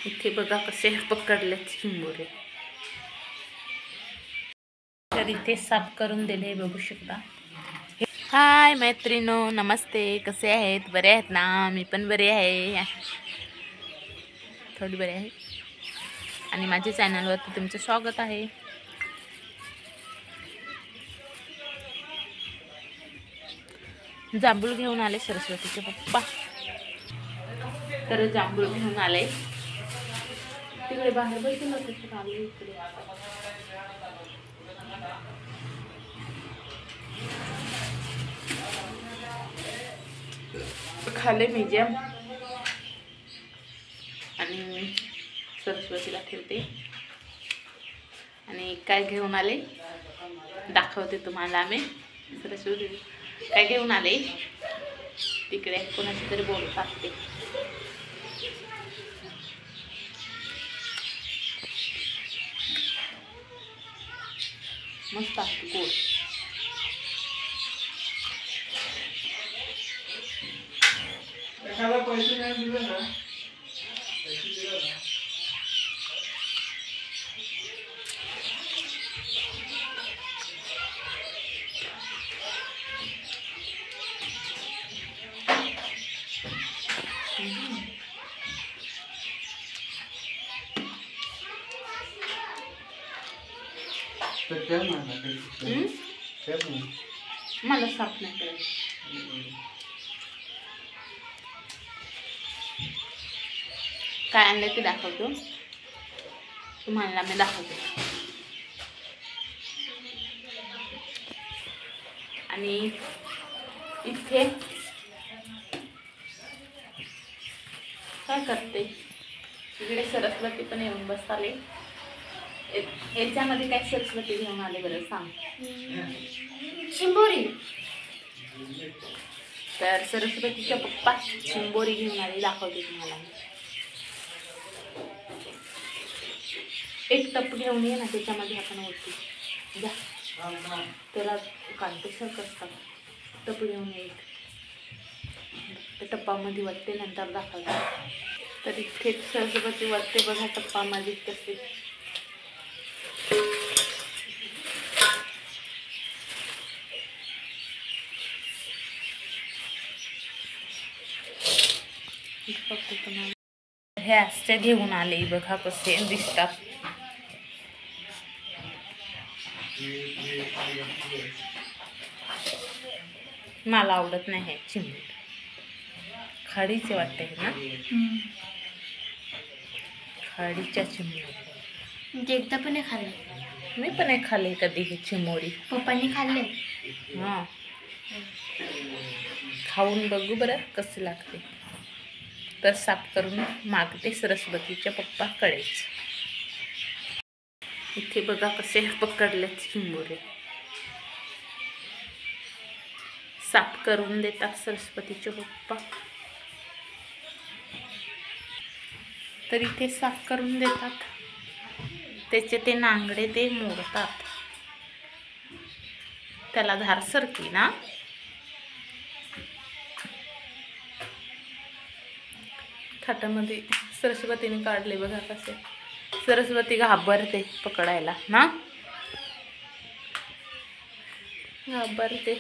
इथे बघा कसे पकडलेत चिंबोरे. तर इथे साफ करून दिले बघू शकता. हाय मैत्रिणो, नमस्ते. कसे आहेत? बरे आहेत ना? मी पण बरे आहे, थोडी बरे आहे. आणि माझ्या चॅनलवरती तुमचं स्वागत आहे. जांभूळ घेऊन आले सरस्वतीचे पप्पा. तर जांभूळ घेऊन आले. तिकडे बाहेर बसून आले इकडे. खाले मीडियम आणि सरस्वतीला ठेवते. आणि काय घेऊन आले दाखवते तुम्हाला. आम्ही सरस्वती काय घेऊन आले तिकडे कोणाशी तरी बोलतात ते. मस्त आहे गोड. पैसे नाही दिले ना. मला साफ नाही करायचं. काय आणलं ते दाखवतो तुम्हाला. मी दाखवते. आणि इथे काय करते इकडे सरस्वती पण येऊन बसताले. याच्यामध्ये काय सरस्वती घेऊन आले बरं सांग. चिंबोरी. तर सरस्वतीच्या पप्पा चिंबोरी घेऊन आले, दाखवते तुम्हाला. एक टप घेऊन ये ना, त्याच्यामध्ये आपण ओळखू जा. त्याला कांटे सारखं असतात. टप घेऊन ये. त्या टप्पामध्ये वाटते, नंतर दाखवते. तर इथे सरस्वती वाटते बघा टप्पामध्ये कसे. हे असे घेऊन आले बघा कसे दिसतात. मला आवडत नाही हे चिंबोरी. खाडीचे वाटते ना. खाडीच्या चिंबोरी एकदा पण नाही खाल्ले. मी पण नाही खाल्ले कधी हे चिंबोरी. पप्पांनी खाल्ले. हां, खाऊन बघू बरं कसे लागते. तर साफ करून मागते सरस्वतीच्या पप्पाकडेच. इथे बघा कसे पकडलेत चिंबोरे. साफ करून देतात सरस्वतीचे पप्पा. तर इथे साफ करून देतात. त्याचे ते नांगडे ते मोडतात. त्याला धार सरकी ना. थाटामध्ये सरस्वतीने काढले बघा कसे. सरस्वती घाबरते पकडायला ना, घाबरते.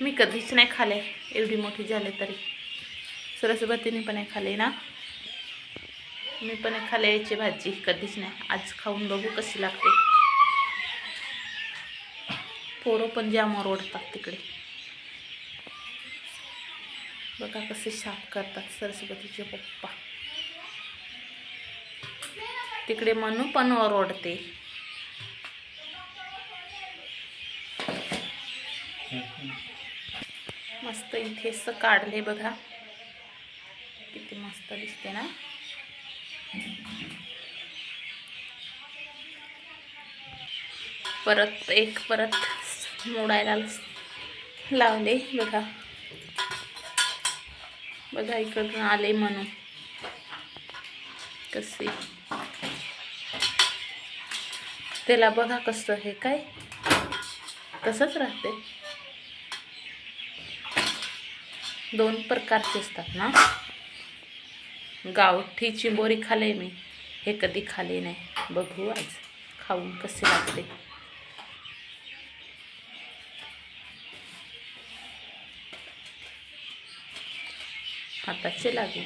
मी कधीच नाही खाले एवढी मोठी झाले तरी. सरस्वतीने पण नाही खाले ना. मी पण नाही खाले याची भाजी कधीच नाही. आज खाऊन बघू कशी लागते. पोरं पण जाम ओरडतात तिकडे. बघा कसे साफ करतात सरस्वतीचे पप्पा. तिकडे मनू पण ओरडते. मस्त इथे असं काढले बघा. किती मस्त दिसते ना. परत मोडायला लावले बघा. बघा इकडून आले म्हणून कसे. त्याला बघा कसं हे काय तसंच राहते. दोन प्रकारचे असतात ना. गावठी चिंबोरी खाल्ले मी, हे कधी खाल्ले नाही. बघू आज खाऊन कसे लागते. हाताचे लागेल.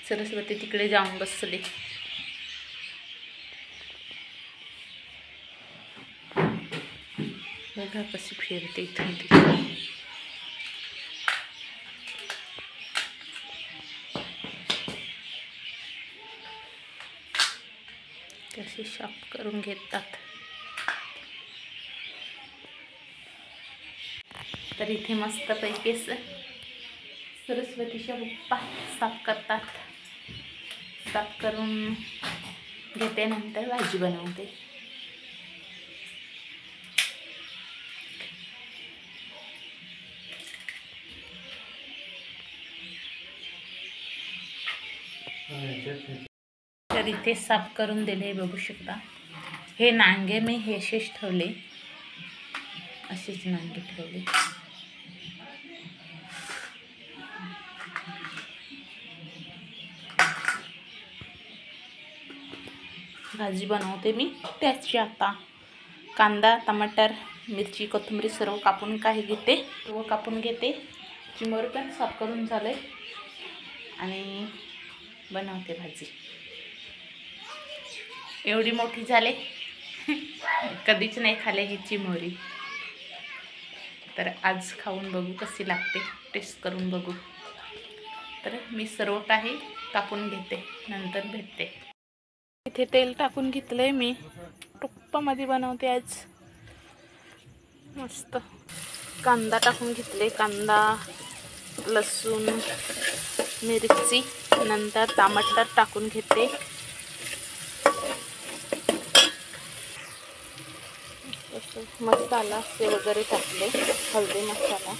सरस्वती तिकडे जाऊन बसले. बघा कशी फिरते इथून तिकडे. कशी साफ करून घेतात. तर इथे मस्तपैकी सरस्वतीच्या पप्पा साफ करतात. साफ करून घेते, नंतर भाजी बनवते. तर इथे साफ करून दिले, बघू शकता. हे नांगे मी हे असेच ठेवले, असेच नांगे ठेवले. भाजी बनवते मी त्याची. आता कांदा, टमाटर, मिरची, कोथिंबीर सर्व कापून घेते. चिंबोरी पण साफ करून झाले आणि बनवते भाजी. एवढी मोठी झाले, कधीच नाही खाल्ले ही चिंबोरी. तर आज खाऊन बघू कशी लागते, टेस्ट करून बघू. तर मी सर्व काही कापून घेते, नंतर भेटते. इथे तेल टाकून घेतलंय मी. तुपामध्ये बनवते आज मस्त. कांदा टाकून घेतले, कांदा, लसूण, मिरची, नंतर टमाटर टाकून घेते. मसाला ते वगैरे टाकले, हळदी मसाला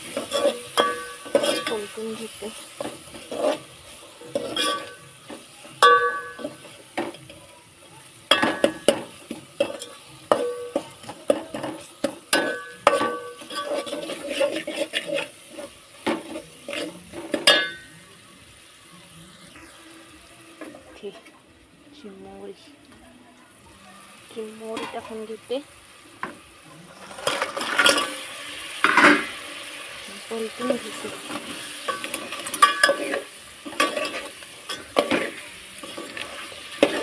परतून घेते. चिंबोरी टाकून घेते. परतून घेते.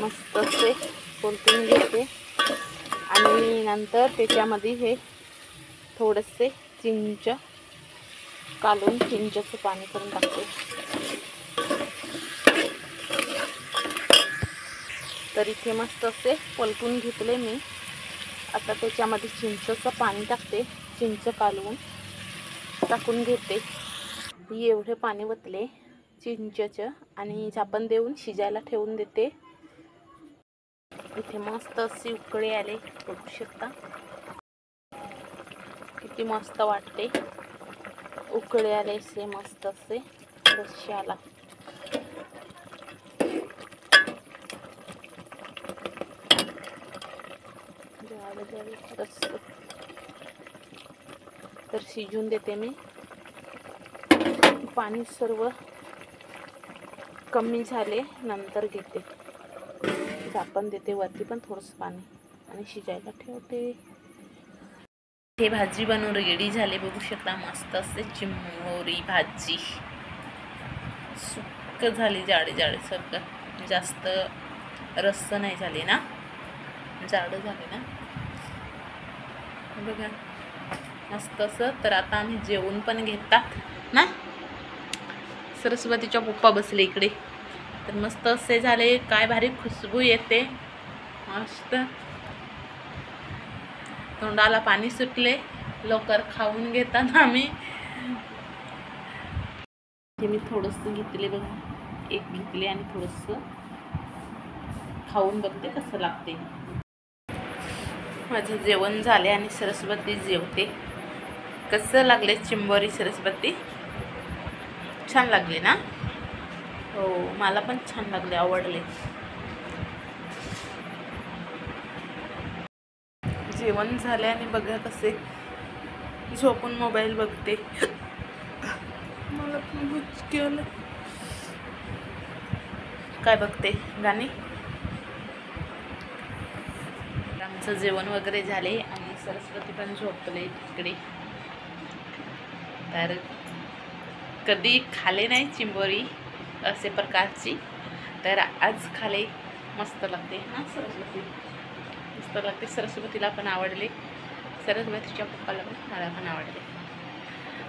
मस्त असे परतून घेते आणि नंतर त्याच्यामध्ये हे थोडेसे चिंच काढून चिंचेचं पाणी करून टाकते. तर इथे मस्त असे पलटून घेतले मी. आता त्याच्यामध्ये चिंचेचं पाणी टाकते. चिंच काढून टाकून घेते. एवढे पाणी ओतले चिंचेचं आणि झाकण देऊन शिजायला ठेवून देते. इथे मस्त अशी उकळी आले, बघू शकता. किती मस्त वाटते. उकळी आले असे मस्त असे रश्श्याला. तर शिजून देते मी. पाणी सर्व कमी झाले नंतर घेते. झाकण देते वरती पण थोडंसं पाणी आणि शिजायला ठेवते. हे भाजी बनवून रेडी झाले, बघू शकता. मस्त असे चिंबोरी भाजी सुक्क झाली, जाडे सगळं. जास्त रस्स नाही झाले ना, जाड झाले ना, बघा मस्त असं. तर आता आम्ही जेवण पण घेतात ना. सरस्वतीच्या पप्पा बसले इकडे. तर मस्त असे झाले. काय भारी खुशबू येते, मस्त. तोंडाला पाणी सुटले. लवकर खाऊन घेतात आम्ही. हे मी थोडंसं घेतले बघा, एक घेतले आणि थोडंसं खाऊन बघते कसं लागते. माझे जेवण झाले आणि सरस्वती जेवते. कसं लागले चिंबोरी सरस्वती? छान लागले ना? हो, मला पण छान लागले, आवडले. जेवण झाले आणि बघा कसे झोपून मोबाईल बघते. मला पण भूक आलं. काय बघते गाणी. आमचं जेवण वगैरे झाले आणि सरस्वती पण झोपले तिकडे. तर कधी खाले नाही चिंबोरी असे प्रकारची, तर आज खाले. मस्त लागते ना सरस्वती, मस्त लागते. सरस्वतीला पण आवडले, सरस्वतीच्या पप्पाला पण मला पण आवडले.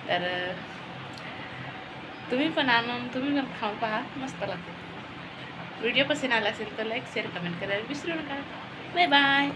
तर तुम्ही पण आणून तुम्ही पण खाऊन पहा, मस्त लागते. व्हिडिओ पसंत आला असेल तर लाईक शेअर कमेंट करायला विसरू नका. Bye bye.